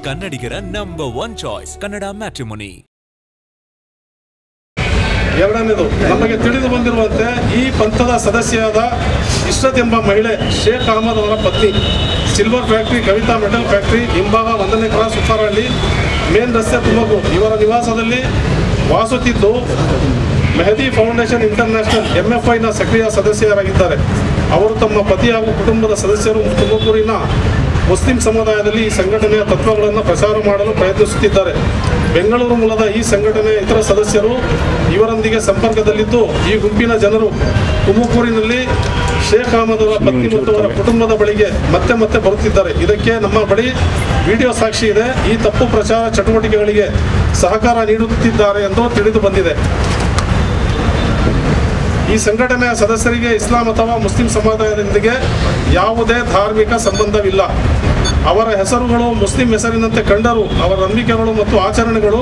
ಕನ್ನಡಿಗರ number 1 choice Kannada matrimony. ಎರಡನೇದು, ನಮಗೆ ತಿಳಿದು ಬಂದಿರುವಂತೆ ಈ ಪಂಥದ ಸದಸ್ಯರಾದ ಇಶ್ರತ್ ಎಂಬ ಮಹಿಳೆ ಶೇಖ್ ಅಹಮದ್ ಅವರ ಪತ್ನಿ silver factory, Kavitha metal factory ಹಿಂಭಾಗ 1ನೇ ಕ್ರಾಸ್ ಉತ್ತರಹಳ್ಳಿ ಮೇನ್ ರಸ್ತೆ ತುಮಕೂರು ಇವರ ನಿವಾಸದಲ್ಲಿ ವಾಸುತ್ತಿದ್ದು ಮೆಹದಿ ಫೌಂಡೇಶನ್ ಇಂಟರ್ನ್ಯಾಷನಲ್ MFIನ ಸಕ್ರಿಯ ಸದಸ್ಯರಾಗಿದ್ದಾರೆ. ಅವರು ತಮ್ಮ ಪತಿ ಹಾಗೂ ಕುಟುಂಬದ ಸದಸ್ಯರು ತುಮಕೂರಿನ ಮುಸ್ಲಿಂ ಸಮುದಾಯದಲ್ಲಿ ಈ ಸಂಘಟನೆಯ ತತ್ವಗಳನ್ನು ಪ್ರಚಾರ ಮಾಡಲು ಪ್ರಯತ್ನಿಸುತ್ತಿದ್ದಾರೆ. ಬೆಂಗಳೂರು ಮೂಲದ ಈ ಸಂಘಟನೆಯ ಇತರ ಸದಸ್ಯರು ಇವರೊಂದಿಗೆ ಸಂಪರ್ಕದಲ್ಲಿದ್ದು ಈ ಗುಂಪಿನ ಜನರು ತುಮಕೂರಿನಲ್ಲಿ ಶೇಖ್ ಅಹಮದ್ ಅವರ ಪತ್ನಿ ಮತ್ತು ಅವರ ಕುಟುಂಬದ ಬಳಿಗೆ ಮತ್ತೆ ಮತ್ತೆ ಬರುತ್ತಿದ್ದಾರೆ. ಇದಕ್ಕೆ ನಮ್ಮ ಬಳಿ ವಿಡಿಯೋ ಸಾಕ್ಷಿ ಇದೆ. ಈ ತಪ್ಪು ಪ್ರಚಾರ ಚಟುವಟಿಕೆಗಳಿಗೆ ಸಹಕಾರ ನೀಡುತ್ತಿದ್ದಾರೆ ಎಂದು ತಿಳಿದು ಬಂದಿದೆ. ಈ ಸಂಘಟನೆಯ ಸದಸ್ಯರಿಗೆ ಇಸ್ಲಾಂ ಅಥವಾ ಮುಸ್ಲಿಂ ಸಮುದಾಯದೊಂದಿಗೆ ಯಾವುದೇ ಧಾರ್ಮಿಕ ಸಂಬಂಧವಿಲ್ಲ. ಅವರ ಹೆಸರುಗಳು ಮುಸ್ಲಿಂ ಹೆಸರಿನಂತೆ ಕಂಡರೂ ಅವರ ನಂಬಿಕೆಗಳು ಮತ್ತು ಆಚರಣೆಗಳು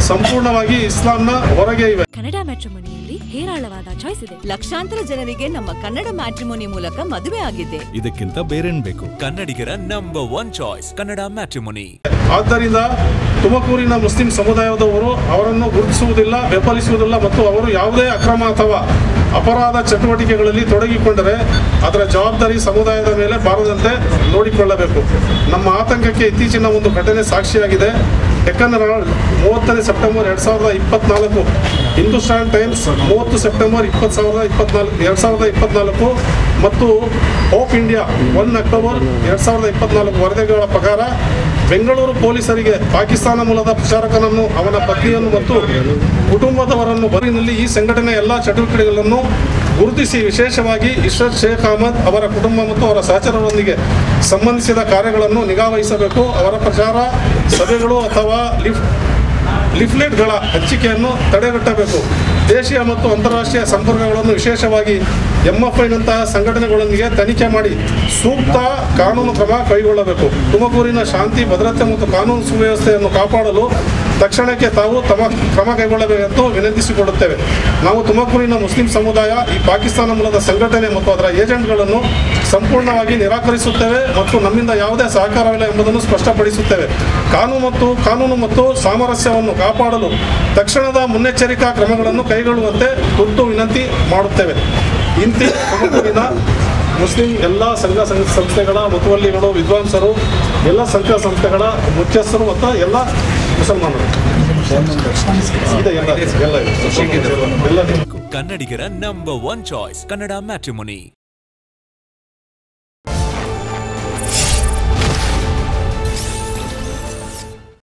ಸಂಪೂರ್ಣವಾಗಿ ಇಸ್ಲಾಂನ ಹೊರಗೆ ಇವೆ. ಕನ್ನಡ ಮ್ಯಾಟ್ರಿಮೋನಿಯಲ್ಲಿ ಹೇರಾಳವಾದ ಚಾಯ್ಸ್ ಇದೆ. ಲಕ್ಷಾಂತರ ಜನರಿಗೆ ನಮ್ಮ ಕನ್ನಡ ಮ್ಯಾಟ್ರಿಮೋನಿ ಮೂಲಕ ಮದುವೆ ಆಗಿದೆ. ಇದಕ್ಕಿಂತ ಬೇರೇನ್ ಬೇಕು? ಕನ್ನಡಿಗರ ನಂಬರ್ 1 ಚಾಯ್ಸ್ ಕನ್ನಡ ಮ್ಯಾಟ್ರಿಮೋನಿ. ಆದ್ದರಿಂದ ತುಮಕೂರಿನ ಮುಸ್ಲಿಂ ಸಮುದಾಯದವರು ಅವರನ್ನು ಗುರುತಿಸುವುದಿಲ್ಲ, ಬೆಂಬಲಿಸುವುದಿಲ್ಲ ಮತ್ತು ಅವರು ಯಾವುದೇ ಅಕ್ರಮ ಅಥವಾ ಅಪರಾಧ ಚಟುವಟಿಕೆಗಳಲ್ಲಿ ತೊಡಗಿಕೊಂಡರೆ ಅದರ ಜವಾಬ್ದಾರಿ ಸಮುದಾಯದ ಮೇಲೆ ಬಾರದಂತೆ ನೋಡಿಕೊಳ್ಳಬೇಕು. ನಮ್ಮ ಆತಂಕಕ್ಕೆ ಇತ್ತೀಚಿನ ಒಂದು ಘಟನೆ ಸಾಕ್ಷಿಯಾಗಿದೆ. Deccan Herald 30 September 2024, Hindustan Times 30 September 2024 ಮತ್ತು ಹೋಪ್ ಇಂಡಿಯಾ 1 ಅಕ್ಟೋಬರ್ 2024 ವರದಿಗಳ ಪ್ರಕಾರ ಬೆಂಗಳೂರು ಪೊಲೀಸರಿಗೆ ಪಾಕಿಸ್ತಾನ ಮೂಲದ ಪ್ರಚಾರಕನನ್ನು, ಅವನ ಪತ್ನಿಯನ್ನು ಮತ್ತು ಕುಟುಂಬದವರನ್ನು ಬರಿನಲ್ಲಿ ಈ ಸಂಘಟನೆಯ ಎಲ್ಲ ಚಟುವಟಿಕೆಗಳನ್ನು ಗುರುತಿಸಿ ವಿಶೇಷವಾಗಿ ಇಶ್ರತ್ ಶೇಖ್ ಅಹಮದ್ ಅವರ ಕುಟುಂಬ ಮತ್ತು ಅವರ ಸಹಚರರೊಂದಿಗೆ ಸಂಬಂಧಿಸಿದ ಕಾರ್ಯಗಳನ್ನು ನಿಗಾವಹಿಸಬೇಕು. ಅವರ ಪ್ರಚಾರ ಸಭೆಗಳು ಅಥವಾ ಲಿಫ್ಲೆಟ್ಗಳ ಹಂಚಿಕೆಯನ್ನು ತಡೆಗಟ್ಟಬೇಕು. ದೇಶೀಯ ಮತ್ತು ಅಂತಾರಾಷ್ಟ್ರೀಯ ಸಂಪರ್ಕಗಳನ್ನು ವಿಶೇಷವಾಗಿ MFIನಂತಹ ಸಂಘಟನೆಗಳೊಂದಿಗೆ ತನಿಖೆ ಮಾಡಿ ಸೂಕ್ತ ಕಾನೂನು ಕ್ರಮ ಕೈಗೊಳ್ಳಬೇಕು. ತುಮಕೂರಿನ ಶಾಂತಿ, ಭದ್ರತೆ ಮತ್ತು ಕಾನೂನು ಸುವ್ಯವಸ್ಥೆಯನ್ನು ಕಾಪಾಡಲು ತಕ್ಷಣಕ್ಕೆ ತಾವು ತಮ್ಮ ಕ್ರಮ ಕೈಗೊಳ್ಳಬೇಕೆಂದು ವಿನಂತಿಸಿಕೊಳ್ಳುತ್ತೇವೆ. ನಾವು ತುಮಕೂರಿನ ಮುಸ್ಲಿಂ ಸಮುದಾಯ ಈ ಪಾಕಿಸ್ತಾನ ಮೂಲದ ಸಂಘಟನೆ ಮತ್ತು ಅದರ ಏಜೆಂಟ್ಗಳನ್ನು ಸಂಪೂರ್ಣವಾಗಿ ನಿರಾಕರಿಸುತ್ತೇವೆ ಮತ್ತು ನಮ್ಮಿಂದ ಯಾವುದೇ ಸಹಕಾರವಿಲ್ಲ ಎಂಬುದನ್ನು ಸ್ಪಷ್ಟಪಡಿಸುತ್ತೇವೆ. ಕಾನೂನು ಮತ್ತು ಸಾಮರಸ್ಯವನ್ನು ಕಾಪಾಡಲು ತಕ್ಷಣದ ಮುನ್ನೆಚ್ಚರಿಕಾ ಕ್ರಮಗಳನ್ನು ಕೈಗೊಳ್ಳುವಂತೆ ತುರ್ತು ವಿನಂತಿ ಮಾಡುತ್ತೇವೆ. ಇಂತಿ ತುಮಕೂರಿನ ಮುಸ್ಲಿಂ ಎಲ್ಲ ಸಂಘ ಸಂಸ್ಥೆಗಳ ಮುತುವಲ್ಲಿಗಳು, ವಿದ್ವಾಂಸರು, ಎಲ್ಲ ಸಂಘ ಸಂಸ್ಥೆಗಳ ಮುಖ್ಯಸ್ಥರು ಮತ್ತು ಎಲ್ಲ ಮುಸಲ್ಮಾನರು ಕನ್ನಡಿಗರ ನಂಬರ್ 1 ಚಾಯ್ಸ್ ಕನ್ನಡ ಮ್ಯಾಟ್ರಿಮೋನಿ.